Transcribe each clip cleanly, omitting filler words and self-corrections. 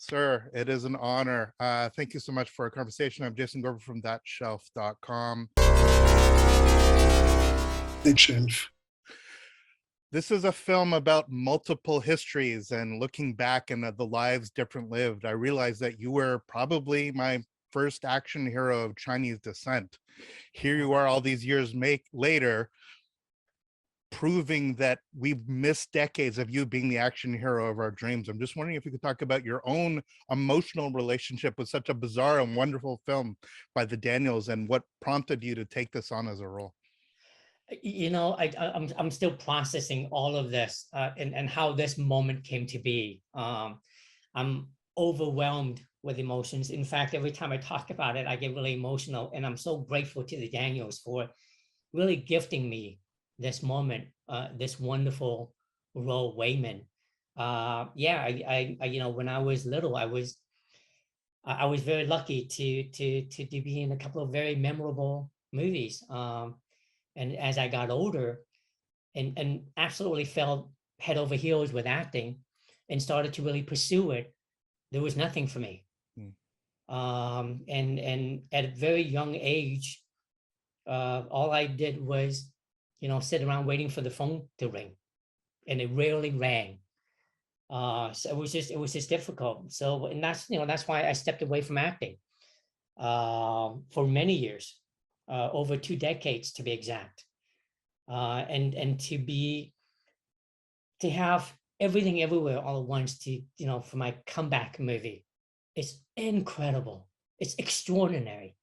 Sir, it is an honor. Thank you so much for our conversation. I'm Jason Gorber from thatshelf.com. Big shelf. This is a film about multiple histories and looking back and the lives different lived. I realized that you were probably my first action hero of Chinese descent. Here you are all these years later, proving that we've missed decades of you being the action hero of our dreams. I'm just wondering if you could talk about your own emotional relationship with such a bizarre and wonderful film by the Daniels and what prompted you to take this on as a role. I'm still processing all of this and how this moment came to be. I'm overwhelmed with emotions. In fact, every time I talk about it, I get really emotional, and I'm so grateful to the Daniels for really gifting me this moment, this wonderful role, Wayman. When I was little, I was very lucky to be in a couple of very memorable movies. And as I got older and absolutely fell head over heels with acting and started to really pursue it, there was nothing for me. And at a very young age, all I did was, sit around waiting for the phone to ring, and it rarely rang. So it was just difficult. So, and that's why I stepped away from acting for many years, over 2 decades to be exact. And to have everything everywhere all at once for my comeback movie, it's incredible. It's extraordinary.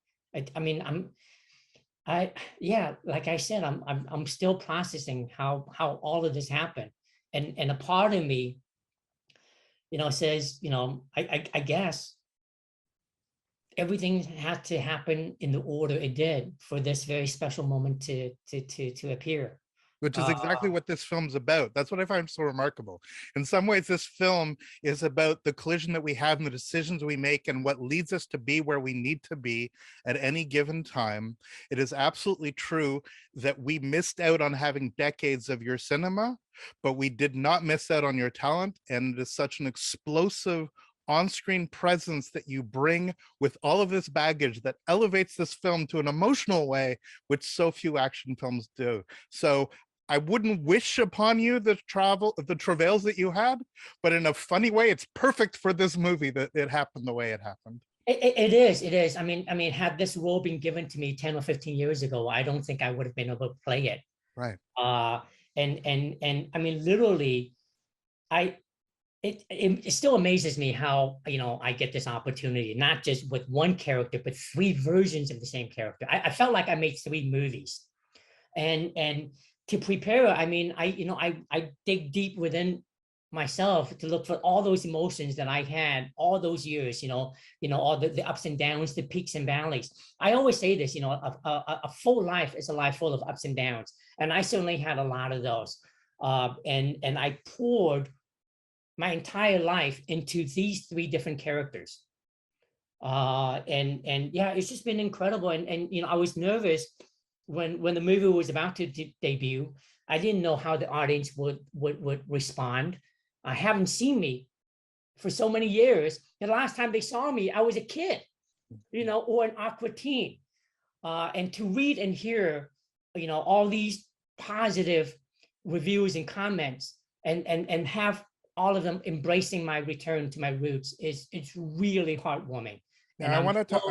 Like I said, I'm still processing how all of this happened, and a part of me, says, I guess everything had to happen in the order it did for this very special moment to appear. Which is exactly what this film's about. That's what I find so remarkable. In some ways, this film is about the collision that we have and the decisions we make and what leads us to be where we need to be at any given time. It is absolutely true that we missed out on having decades of your cinema, but we did not miss out on your talent. And it is such an explosive on-screen presence that you bring with all of this baggage that elevates this film to an emotional way, which so few action films do. So I wouldn't wish upon you the travails that you had, but in a funny way, it's perfect for this movie that it happened the way it happened. It is. I mean, had this role been given to me 10 or 15 years ago, I don't think I would have been able to play it. Right. And I mean, literally, it still amazes me how, I get this opportunity, not just with one character, but 3 versions of the same character. I felt like I made 3 movies. And to prepare, I mean, I dig deep within myself to look for all those emotions that I had all those years, all the ups and downs, the peaks and valleys. I always say this, a full life is a life full of ups and downs. And I certainly had a lot of those. And I poured my entire life into these 3 different characters. And yeah, it's just been incredible. And I was nervous when the movie was about to debut. I didn't know how the audience would respond. I haven't seen me for so many years. The last time they saw me, I was a kid, or an awkward teen. And to read and hear, all these positive reviews and comments, and have all of them embracing my return to my roots, it's really heartwarming. And I want to talk.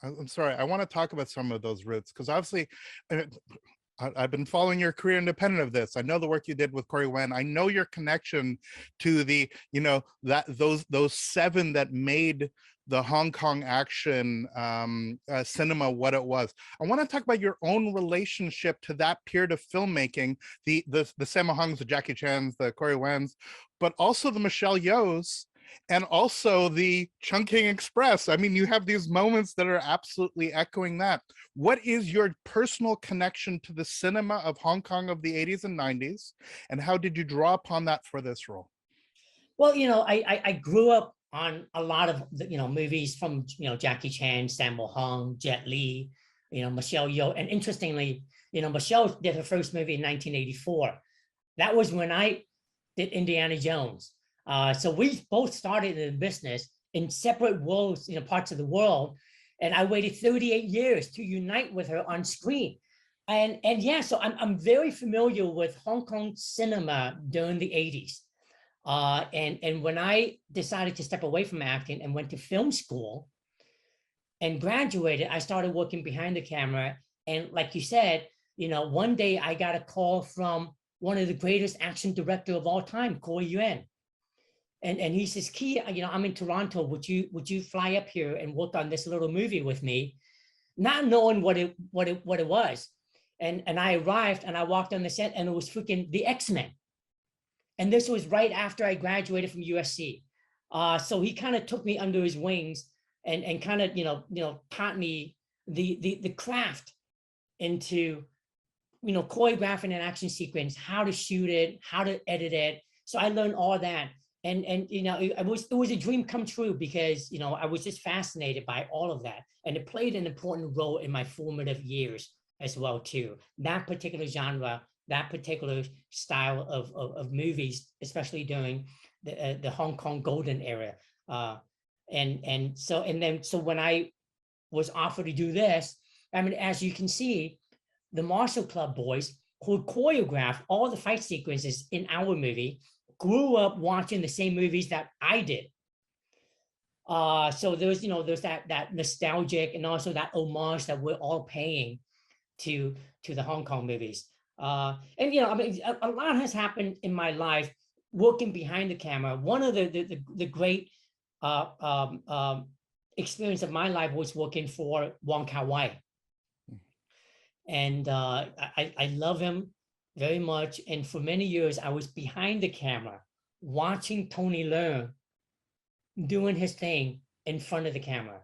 I'm sorry. I want to talk about some of those roots because obviously, I've been following your career independent of this. I know the work you did with Huy Quan. I know your connection to the, those 7 that made the Hong Kong action cinema what it was. I want to talk about your own relationship to that period of filmmaking, the Sammo Hungs, the Jackie Chans, the Huy Quans, but also the Michelle Yeohs, and also the Chungking Express. I mean, you have these moments that are absolutely echoing that. What is your personal connection to the cinema of Hong Kong of the 80s and 90s? And how did you draw upon that for this role? Well, I grew up on a lot of, movies from, Jackie Chan, Sammo Hung, Jet Li, Michelle Yeoh. And interestingly, Michelle did her first movie in 1984. That was when I did Indiana Jones. So we both started in the business in separate worlds, parts of the world. And I waited 38 years to unite with her on screen. And yeah, so I'm very familiar with Hong Kong cinema during the 80s. And when I decided to step away from acting and went to film school and graduated, I started working behind the camera. And like you said, one day I got a call from one of the greatest action director of all time, Huy Quan. And he says, Key, I'm in Toronto. Would you fly up here and work on this little movie with me? Not knowing what it was. And I arrived and I walked on the set and it was freaking the X-Men. And this was right after I graduated from USC. So he kind of took me under his wings and kind of, taught me the craft into, choreographing an action sequence, how to shoot it, how to edit it. So I learned all that. And it was a dream come true because, I was just fascinated by all of that. And it played an important role in my formative years as well, too. That particular genre, that particular style of movies, especially during the Hong Kong golden era. So when I was offered to do this, I mean, as you can see, the Marshall Club boys who choreographed all the fight sequences in our movie grew up watching the same movies that I did. So there's that nostalgic and also that homage that we're all paying to the Hong Kong movies. And I mean, a lot has happened in my life working behind the camera. One of the great experience of my life was working for Wong Kar-wai. And I love him very much. And for many years, I was behind the camera watching Tony Leung doing his thing in front of the camera.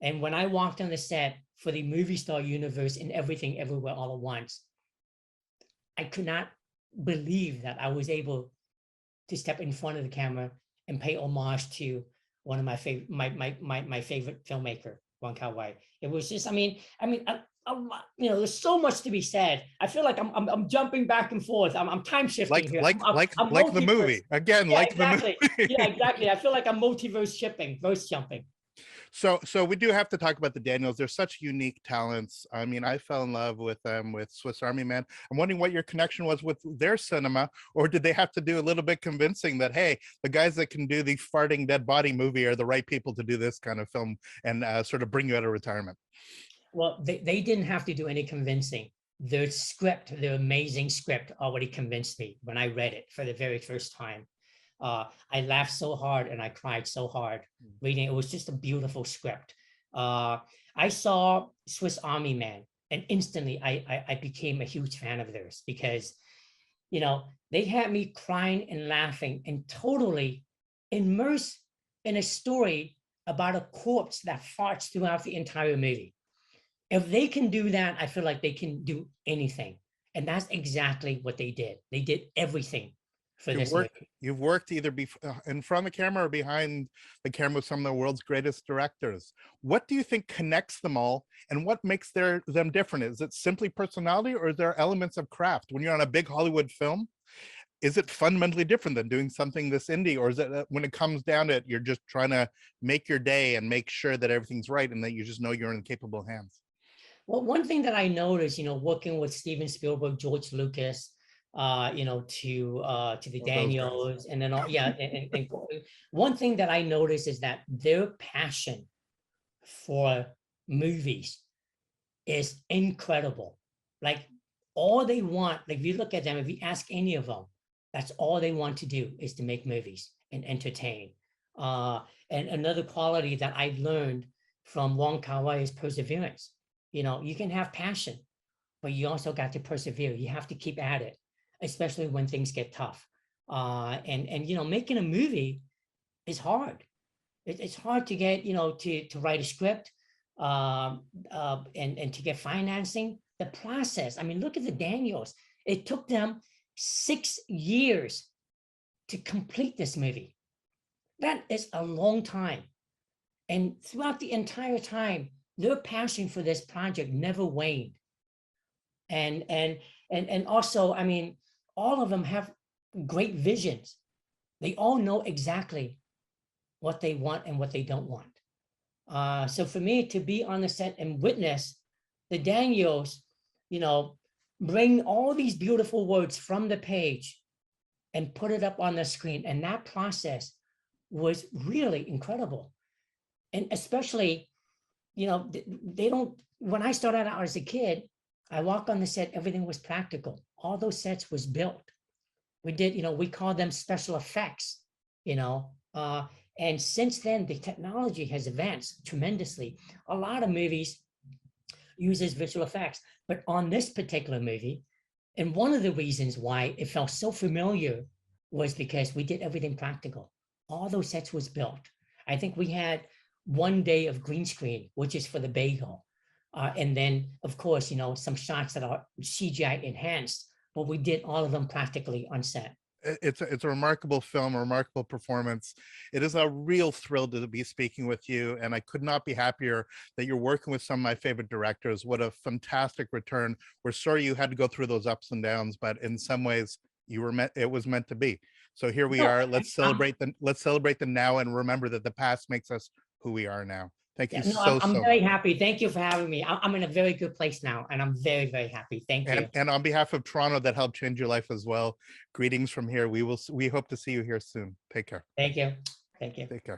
And when I walked on the set for the movie star universe and Everything Everywhere All at Once, I could not believe that I was able to step in front of the camera and pay homage to one of my favorite, my favorite filmmaker, Wong Kar-wai. It was just, there's so much to be said. I feel like I'm jumping back and forth. I'm time shifting here. Like the movie again, yeah, like exactly. the movie. Yeah, exactly. I feel like I'm verse jumping. So we do have to talk about the Daniels. They're such unique talents. I mean, I fell in love with them with Swiss Army Man. I'm wondering what your connection was with their cinema, or did they have to do a little bit convincing that, hey, the guys that can do the farting dead body movie are the right people to do this kind of film and sort of bring you out of retirement? Well, they didn't have to do any convincing. Their script, their amazing script already convinced me when I read it for the very first time. I laughed so hard and I cried so hard reading. It was just a beautiful script. I saw Swiss Army Man and instantly I became a huge fan of theirs because, they had me crying and laughing and totally immersed in a story about a corpse that farts throughout the entire movie. If they can do that, I feel like they can do anything. And that's exactly what they did. They did everything for this movie. You've worked either in front of the camera or behind the camera with some of the world's greatest directors. What do you think connects them all and what makes them different? Is it simply personality or is there elements of craft? When you're on a big Hollywood film, is it fundamentally different than doing something this indie, or is it when it comes down to it, you're just trying to make your day and make sure that everything's right and that you just know you're in capable hands? Well, one thing that I noticed, working with Steven Spielberg, George Lucas, to the Daniels, and then and one thing that I noticed is that their passion for movies is incredible. Like all they want, like if you look at them, if you ask any of them, that's all they want to do is to make movies and entertain. And another quality that I've learned from Wong Kar-wai is perseverance. You can have passion, but you also got to persevere. You have to keep at it, especially when things get tough. And making a movie is hard. It's hard to get, to write a script and to get financing. The process, I mean, look at the Daniels. It took them 6 years to complete this movie. That is a long time. And throughout the entire time, their passion for this project never waned. And also, I mean, all of them have great visions. They all know exactly what they want and what they don't want. So for me to be on the set and witness the Daniels, you know, bring all these beautiful words from the page and put it up on the screen, and that process was really incredible. And especially, you know, they don't, when I started out as a kid, I walked on the set, everything was practical. All those sets was built. We did, you know, we call them special effects, you know, and since then the technology has advanced tremendously. A lot of movies uses visual effects, but on this particular movie, and one of the reasons why it felt so familiar was because we did everything practical. All those sets was built. I think we had one day of green screen, which is for the bagel. And then, of course, you know, some shots that are CGI enhanced, but we did all of them practically on set. It's a remarkable film, a remarkable performance. It is a real thrill to be speaking with you, and I could not be happier that you're working with some of my favorite directors. What a fantastic return. We're sorry you had to go through those ups and downs, but in some ways you were meant, it was meant to be. So here we No, are. Let's celebrate the now and remember that the past makes us who we are now. Thank you yeah, no, I'm, so, I'm so very much. happy. Thank you for having me. I'm in a very good place now, and I'm very, very happy. Thank you. And on behalf of Toronto, that helped change your life as well. Greetings from here. We hope to see you here soon. Take care. Thank you. Thank you. Take care.